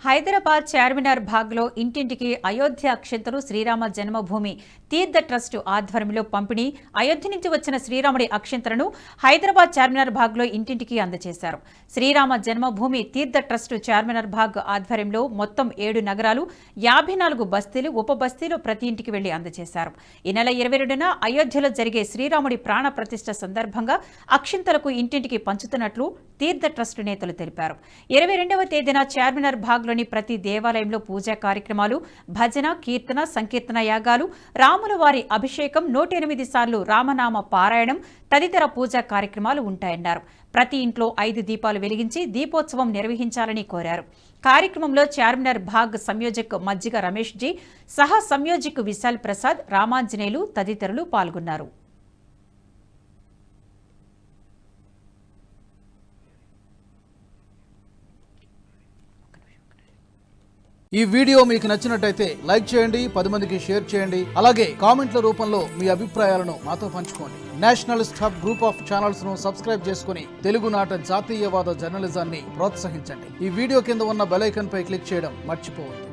హైదరాబాద్ చార్మినార్ భాగ్లో ఇంటింటికి అయోధ్య అక్షంతలు శ్రీరామ జన్మభూమి తీర్థ ట్రస్టు ఆధ్వర్యంలో పంపిణీ. అయోధ్య నుంచి వచ్చిన శ్రీరాముడి అక్షంతలను హైదరాబాద్ చార్మినార్ భాగ్లో ఇంటింటికి అందజేశారు. శ్రీరామ జన్మభూమి తీర్థ ట్రస్టు చార్మినార్ భాగ్ ఆధ్వర్యంలో మొత్తం 7 నగరాలు, 54 బస్తీలు, ఉప బస్తీలు ప్రతి ఇంటికి వెళ్లి అందజేశారు. ఈ నెల 22న అయోధ్యలో జరిగే శ్రీరాముడి ప్రాణ ప్రతిష్ఠ సందర్భంగా అక్షంతలకు ఇంటింటికి పంచుతున్నట్లు తీర్థ ట్రస్టు నేతలు తెలిపారు. 22వ తేదీన చార్మినార్ భాగ్లోని ప్రతి దేవాలయంలో పూజా కార్యక్రమాలు, భజన, కీర్తన, సంకీర్తన యాగాలు, రాముల వారి అభిషేకం, 108 సార్లు రామనామ పారాయణం తదితర పూజా కార్యక్రమాలు ఉంటాయన్నారు. ప్రతి ఇంట్లో 5 దీపాలు వెలిగించి దీపోత్సవం నిర్వహించాలని కోరారు. కార్యక్రమంలో చార్మినార్ భాగ్ సంయోజక్ మజ్జిగ రమేష్ జీ, సహా సంయోజక్ విశాల్ ప్రసాద్, రామాంజనేయులు తదితరులు పాల్గొన్నారు. ఈ వీడియో మీకు నచ్చినట్టయితే లైక్ చేయండి, 10 మందికి షేర్ చేయండి. అలాగే కామెంట్ల రూపంలో మీ అభిప్రాయాలను మాతో పంచుకోండి. Nationalist hub group of channels ను సబ్స్క్రైబ్ చేసుకుని తెలుగునాట జాతీయవాద జర్నలిజాన్ని ప్రోత్సహించండి. ఈ వీడియో కింద ఉన్న బెల్ ఐకాన్ పై క్లిక్ చేయడం మర్చిపోవద్దు.